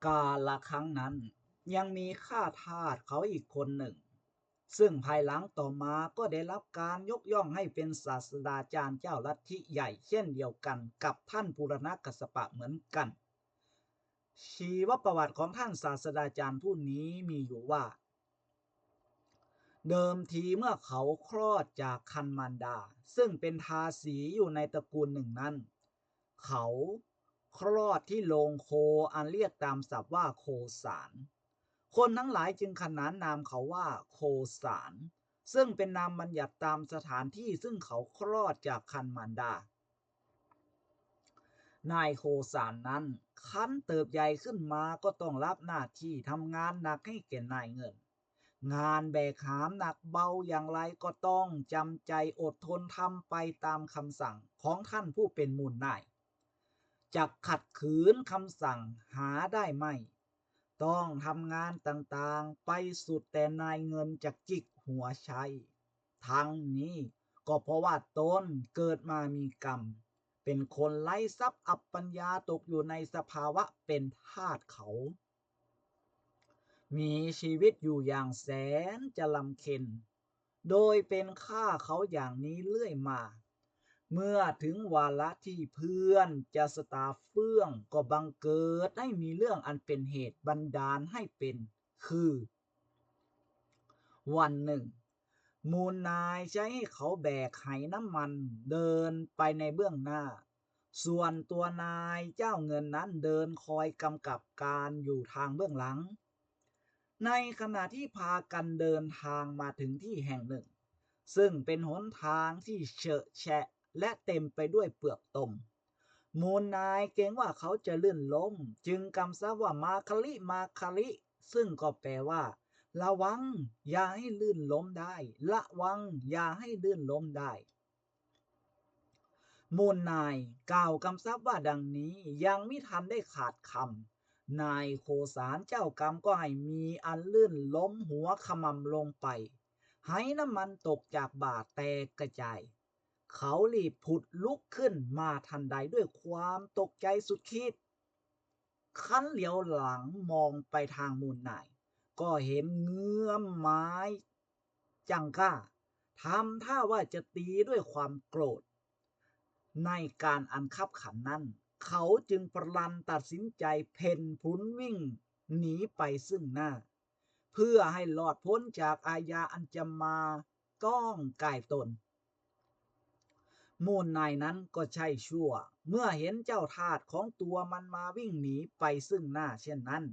กาลครั้งนั้นยังมีข้าทาสเขาอีกคนหนึ่งซึ่งภายหลังต่อมาก็ได้รับการยกย่องให้เป็นศาสดาจารย์เจ้าลัทธิใหญ่เช่นเดียวกันกับท่านปุรณกัสสปะเหมือนกันชีวประวัติของท่านศาสดาจารย์ผู้นี้มีอยู่ว่าเดิมทีเมื่อเขาคลอดจากคันมารดาซึ่งเป็นทาสีอยู่ในตระกูลหนึ่งนั้นเขาคลอดที่โรงโคอันเรียกตามศัพท์ว่าโคสาร คนทั้งหลายจึงขนานนามเขาว่าโคสารซึ่งเป็นนามบัญญัติตามสถานที่ซึ่งเขาคลอดจากคันมารดานายโคสารนั้นคันเติบใหญ่ขึ้นมาก็ต้องรับหน้าที่ทำงานหนักให้แก่นายเงินงานแบกหามหนักเบาอย่างไรก็ต้องจำใจอดทนทำไปตามคำสั่งของท่านผู้เป็นมูลนายจะขัดขืนคำสั่งหาได้ไม่ ต้องทำงานต่างๆไปสุดแต่นายเงินจะจิกหัวใช้ทั้งนี้ก็เพราะว่าตนเกิดมามีกรรมเป็นคนไร้ทรัพย์อัปปัญญาตกอยู่ในสภาวะเป็นทาสเขามีชีวิตอยู่อย่างแสนจะลำเค็ญโดยเป็นข้าเขาอย่างนี้เรื่อยมา เมื่อถึงวาระที่เพื่อนจะสตาเฟื่องก็บังเกิดให้มีเรื่องอันเป็นเหตุบันดาลให้เป็นคือวันหนึ่งมูลนายใช้ให้เขาแบกไหน้ำมันเดินไปในเบื้องหน้าส่วนตัวนายเจ้าเงินนั้นเดินคอยกำกับการอยู่ทางเบื้องหลังในขณะที่พากันเดินทางมาถึงที่แห่งหนึ่งซึ่งเป็นหนทางที่เฉอะแฉะและเต็มไปด้วยเปลือกตมมูลนายเกรงว่าเขาจะลื่นล้มจึงกำซับว่ามาคลิมาคลิซึ่งก็แปลว่าระวังอย่าให้ลื่นล้มได้ระวังอย่าให้ลื่นล้มได้มูลนายกล่าวกำซับว่าดังนี้ยังมิทันได้ขาดคำนายโคสารเจ้ากรรมก็ให้มีอันลื่นล้มหัวขมำลงไปไหน้ำมันตกจากบ่าแตกกระจายเขารีบผุดลุกขึ้นมาทันใดด้วยความตกใจสุดขีดคันเหลียวหลังมองไปทางมูลนายก็เห็นเงื้อมไม้จังก้าทำท่าว่าจะตีด้วยความโกรธในการอันคับขันนั้นเขาจึงพลันตัดสินใจเพ่นพลุนวิ่งหนีไปซึ่งหน้าเพื่อให้หลอดพ้นจากอาญาอันจะมาต้องกายตน มูลนายนั้นก็ใช่ชั่วเมื่อเห็นเจ้าทาสของตัวมันมาวิ่งหนีไปซึ่งหน้าเช่นนั้น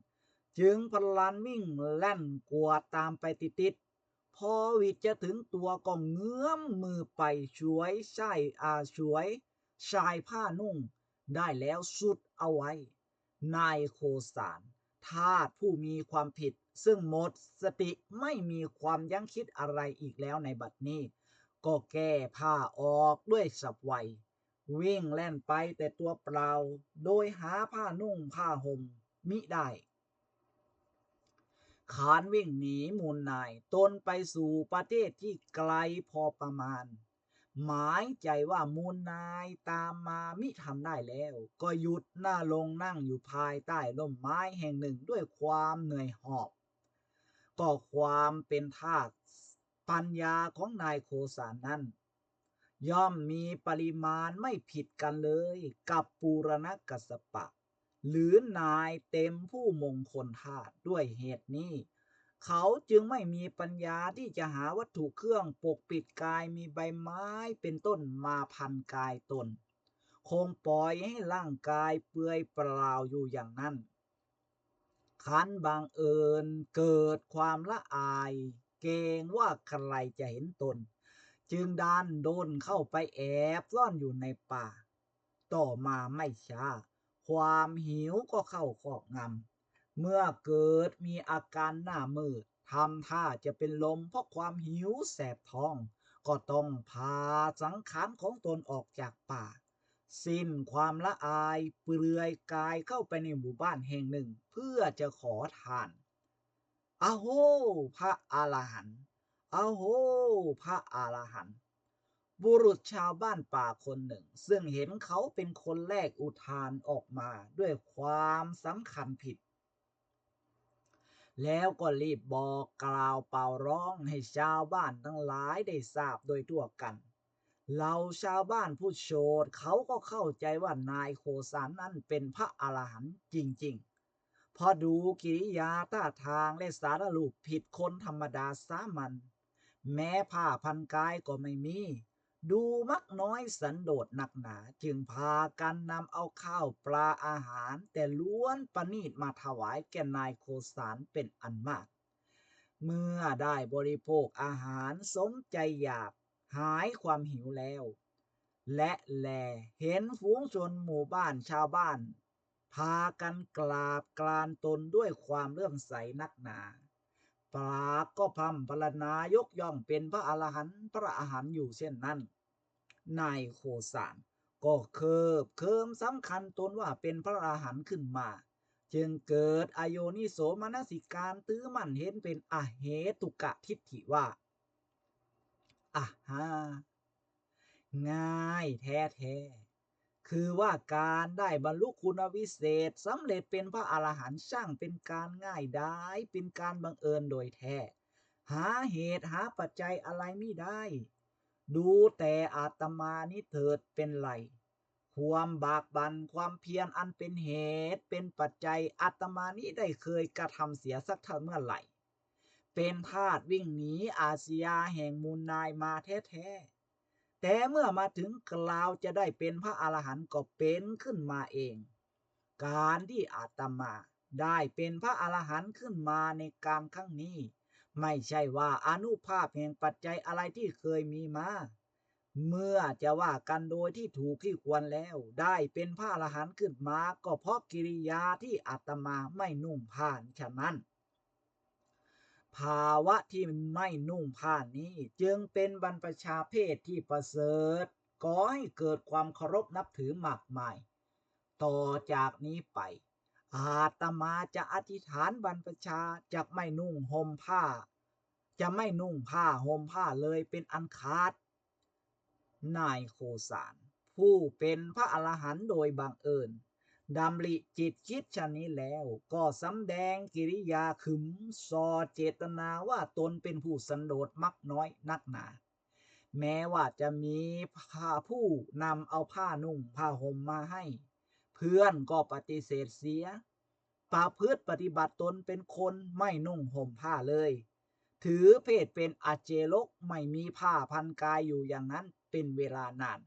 จึงพลันวิ่งแล่นกวดตามไปติดๆพอวิทย์จะถึงตัวก็เงื้อมมือไปช่วยใช่ช่วยชายผ้านุ่งได้แล้วสุดเอาไว้นายโคสารทาสผู้มีความผิดซึ่งหมดสติไม่มีความยั้งคิดอะไรอีกแล้วในบัดนี้ ก็แก้ผ้าออกด้วยสับไววิ่งแล่นไปแต่ตัวเปล่าโดยหาผ้านุ่งผ้าห่มมิได้ขานวิ่งหนีมูลนายตนไปสู่ประเทศที่ไกลพอประมาณหมายใจว่ามูลนายตามมามิทำได้แล้วก็หยุดหน้าลงนั่งอยู่ภายใต้ร่มไม้แห่งหนึ่งด้วยความเหนื่อยหอบก็ความเป็นทาสปัญญาของนายโคสานนั้น ย่อมมีปริมาณไม่ผิดกันเลยกับปูรณกัสสปะหรือนายเต็มผู้มงคลธาตุด้วยเหตุนี้เขาจึงไม่มีปัญญาที่จะหาวัตถุเครื่องปกปิดกายมีใบไม้เป็นต้นมาพันกายตนคงปล่อยให้ร่างกายเปลือยเปล่าอยู่อย่างนั้นคันบางเอิญเกิดความละอายเกรงว่าใครจะเห็นตน จึงดันโดนเข้าไปแอบซ่อนอยู่ในป่าต่อมาไม่ช้าความหิวก็เข้าครอบงำเมื่อเกิดมีอาการหน้ามืดทำท่าจะเป็นลมเพราะความหิวแสบท้องก็ต้องพาสังขารของตนออกจากป่าสิ้นความละอายเปลือยกายเข้าไปในหมู่บ้านแห่งหนึ่งเพื่อจะขอทานอาโหพระอรหันต์ อาโหพระอรหันต์บุรุษชาวบ้านป่าคนหนึ่งซึ่งเห็นเขาเป็นคนแรกอุทานออกมาด้วยความสำคัญผิด แล้วก็รีบบอกกล่าวเป่าร้องให้ชาวบ้านทั้งหลายได้ทราบโดยทั่วกันเหล่าชาวบ้านผู้โฉดเขาก็เข้าใจว่านายโคสานนั้นเป็นพระอรหันต์จริงๆพอดูกิริยาท่าทางและสารรูปผิดคนธรรมดาสามัญแม้ผ้าพันกายก็ไม่มีดูมักน้อยสันโดษหนักหนาจึงพากันนำเอาข้าวปลาอาหารแต่ล้วนประณีตมาถวายแก่นายโคสานเป็นอันมากเมื่อได้บริโภคอาหารสมใจอยากหายความหิวแล้วและแลเห็นฝูงชนหมู่บ้านชาวบ้านพากันกราบกรานตนด้วยความเลื่อมใสนักหนาปากก็พร่ำพรรณนายกย่องเป็นพระอรหันต์พระอรหันต์อยู่เช่นนั้นนายโคสานก็เคิบเคิมสำคัญตนว่าเป็นพระอรหันต์ขึ้นมาจึงเกิดอโยนิโสมนสิการตื้อมั่นเห็นเป็นอเหตุกะทิฏฐิว่าอ่ะฮะง่ายแท้แท้คือว่าการได้บรรลุคุณวิเศษสำเร็จเป็นพระอรหันต์ช่างเป็นการง่ายได้เป็นการบังเอิญโดยแท้หาเหตุหาปัจจัยอะไรไม่ได้ดูแต่อาตมานี้เถิดเป็นไรความบากบั่นความเพียรอันเป็นเหตุเป็นปัจจัยอาตมานี้ได้เคยกระทำเสียสักเท่าเมื่อไหร่เป็นทาสวิ่งหนีอาชญาแห่งมูลนายมาแท้ๆแต่เมื่อมาถึงกล่าวจะได้เป็นพระอรหันต์ก็เป็นขึ้นมาเองการที่อาตมาได้เป็นพระอรหันต์ขึ้นมาในการครั้งนี้ไม่ใช่ว่าอานุภาพแห่งปัจจัยอะไรที่เคยมีมาเมื่อจะว่ากันโดยที่ถูกที่ควรแล้วได้เป็นพระอรหันต์ขึ้นมาก็เพราะกิริยาที่อาตมาไม่นุ่งผ้าฉะนั้นภาวะที่ไม่นุ่งผ้านี้จึงเป็นบรรพชาเพศที่ประเสริฐก่อให้เกิดความเคารพนับถือมากมายต่อจากนี้ไปอาตมาจะอธิษฐานบรรพชาจะไม่นุ่งห่มผ้าจะไม่นุ่งผ้าห่มผ้าเลยเป็นอันขาดนายโคสานผู้เป็นพระอรหันต์โดยบังเอิญดำริจิตคิดชนนี้แล้วก็สำแดงกิริยาขึมซอเจตนาว่าตนเป็นผู้สันโดษมักน้อยนักหนาแม้ว่าจะมีผู้นำเอาผ้านุ่งผ้าห่มมาให้เพื่อนก็ปฏิเสธเสียประพฤติปฏิบัติตนเป็นคนไม่นุ่งห่มผ้าเลยถือเพศเป็นอเจลกไม่มีผ้าพันกายอยู่อย่างนั้นเป็นเวลานาน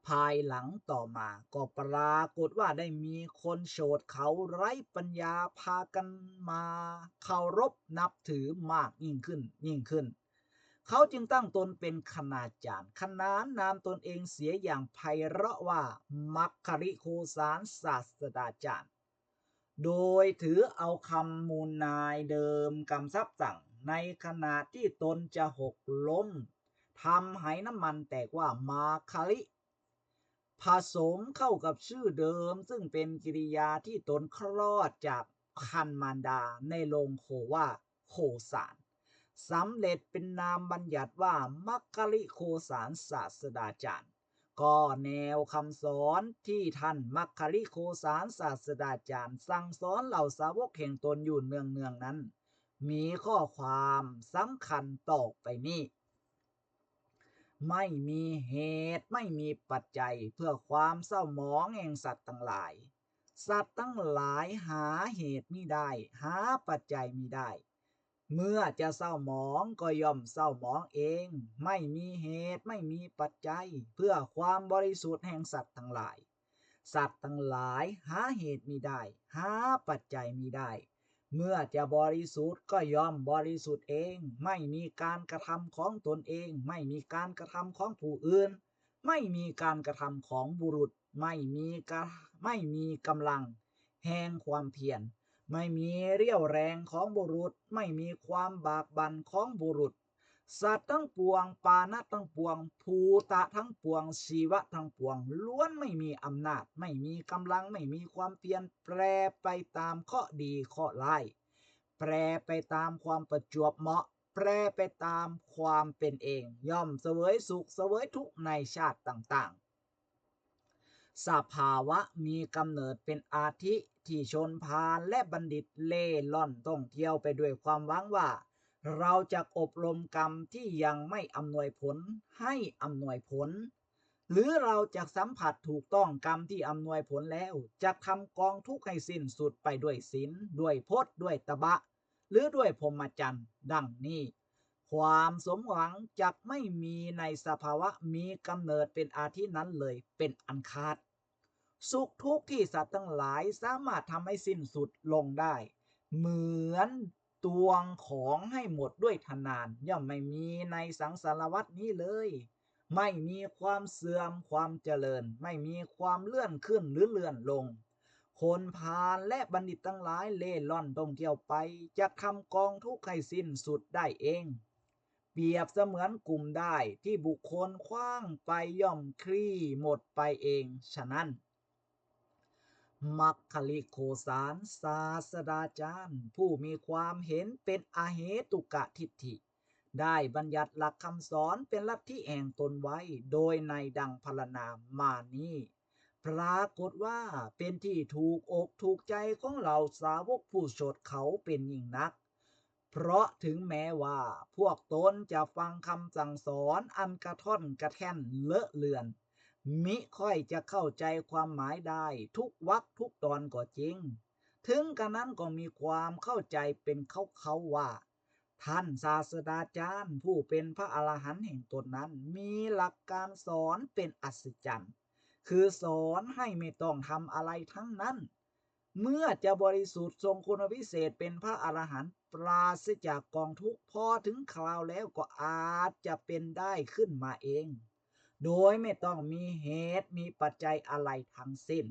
ภายหลังต่อมาก็ปรากฏว่าได้มีคนโฉดเขาไร้ปัญญาพากันมาเคารพนับถือมากยิ่งขึ้นเขาจึงตั้งตนเป็นคณาจารย์ขนานนามตนเองเสียอย่างไพเราะว่ามัคคริโคสารศาสดาจารย์โดยถือเอาคำมูลนายเดิมกำซับสั่งในขณะที่ตนจะหกล้มทำไหน้ำมันแตกว่ามาคาริผสมเข้ากับชื่อเดิมซึ่งเป็นกิริยาที่ตนคลอดจากคันมารดาในโรงโคว่าโคสารสำเร็จเป็นนามบัญญัติว่ามัคคริโคสารศาสดาจารย์ก็แนวคำสอนที่ท่านมัคคริโคสารศาสดาจารย์สั่งสอนเหล่าสาวกแห่งตนอยู่เนืองๆนั้นมีข้อความสำคัญต่อไปนี้ไม่มีเหตุไม่มีปัจจัยเพื่อความเศร้าหมองแห่งสัตว์ทั้งหลายสัตว์ทั้งหลายหาเหตุมิได้หาปัจจัยมิได้เมื่อจะเศร้าหมองก็ย่อมเศร้าหมองเองไม่มีเหตุไม่มีปัจจัยเพื่อความบริสุทธิ์แห่งสัตว์ทั้งหลายสัตว์ทั้งหลายหาเหตุมิได้หาปัจจัยมิได้เมื่อจะบริสุทธิ์ก็ย่อมบริสุทธิ์เองไม่มีการกระทำของตนเองไม่มีการกระทำของผู้อื่นไม่มีการกระทำของบุรุษไม่มีกำลังแห่งความเพียรไม่มีเรี่ยวแรงของบุรุษไม่มีความบากบั่นของบุรุษสัตว์ทั้งปวงปานะทั้งปวงภูตะทั้งปวงชีวะทั้งปวงล้วนไม่มีอำนาจไม่มีกำลังไม่มีความเพียรแปรไปตามข้อดีข้อร้ายแปรไปตามความประจวบเหมาะแปรไปตามความเป็นเองย่อมเสวยสุขเสวยทุกข์ในชาติต่างๆ สภาวะมีกำเนิดเป็นอาทิที่ชนพาลและบัณฑิตเล่ล่อนท่องเที่ยวไปด้วยความหวังว่าเราจะอบรมกรรมที่ยังไม่อำนวยผลให้อำนวยผลหรือเราจะสัมผัสถูกต้องกรรมที่อำนวยผลแล้วจะทำกองทุกข์ให้สิ้นสุดไปด้วยศีลด้วยพจน์ด้วยตบะหรือด้วยพรหมจรรย์ดังนี้ความสมหวังจะไม่มีในสภาวะมีกำเนิดเป็นอาทินั้นเลยเป็นอันขาด สุขทุกข์ที่สัตว์ทั้งหลายสามารถทำให้สิ้นสุดลงได้เหมือนตวงของให้หมดด้วยทนานย่อมไม่มีในสังสารวัฏนี้เลยไม่มีความเสื่อมความเจริญไม่มีความเลื่อนขึ้นหรือเลื่อนลงคนพาลและบัณฑิตทั้งหลายเล่ร่อนท่องเที่ยวไปจะทำกองทุกข์ให้สิ้นสุดได้เองเปรียบเสมือนกลุ่มได้ที่บุคคลคว้างไปย่อมคลี่หมดไปเองฉะนั้น มัคคลิโคสารศาสดาจารย์ผู้มีความเห็นเป็นอเหตุกะทิฏฐิได้บัญญัติหลักคำสอนเป็นลัทธิแห่งตนไว้โดยในดังพรรณนามานี้ปรากฏว่าเป็นที่ถูกอกถูกใจของเหล่าสาวกผู้โฉดเขาเป็นยิ่งนักเพราะถึงแม้ว่าพวกตนจะฟังคำสั่งสอนอันกระท่อนกระแท่นเลอะเลือน มิค่อยจะเข้าใจความหมายได้ทุกวรรคทุกตอนก็จริง ถึงกระนั้นก็มีความเข้าใจเป็นเขาว่าท่านศาสดาจารย์ผู้เป็นพระอรหันต์แห่งตนนั้นมีหลักการสอนเป็นอัศจรรย์คือสอนให้ไม่ต้องทำอะไรทั้งนั้น เมื่อจะบริสุทธิ์ทรงคุณวิเศษเป็นพระอรหันต์ปราศจากกองทุกข์พอถึงคราวแล้วก็อาจจะเป็นได้ขึ้นมาเอง โดยไม่ต้องมีเหตุมีปัจจัยอะไรทั้งสิ้น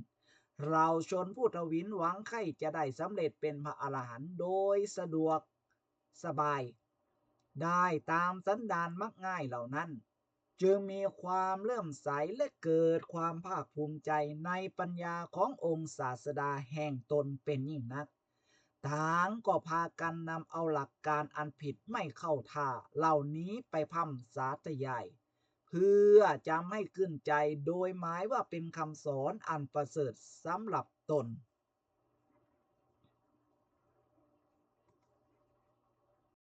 เราชนผู้ทวินหวังใครจะได้สำเร็จเป็นพระอรหันต์โดยสะดวกสบายได้ตามสันดานมักง่ายเหล่านั้นจึงมีความเลื่อมใสและเกิดความภาคภูมิใจในปัญญาขององค์ศาสดาแห่งตนเป็นยิ่งนักต่างก็พากันนำเอาหลักการอันผิดไม่เข้าท่าเหล่านี้ไปพร่ำสาธยายเพื่อจำให้ขึ้นใจโดยหมายว่าเป็นคำสอนอันประเสริฐสำหรับตน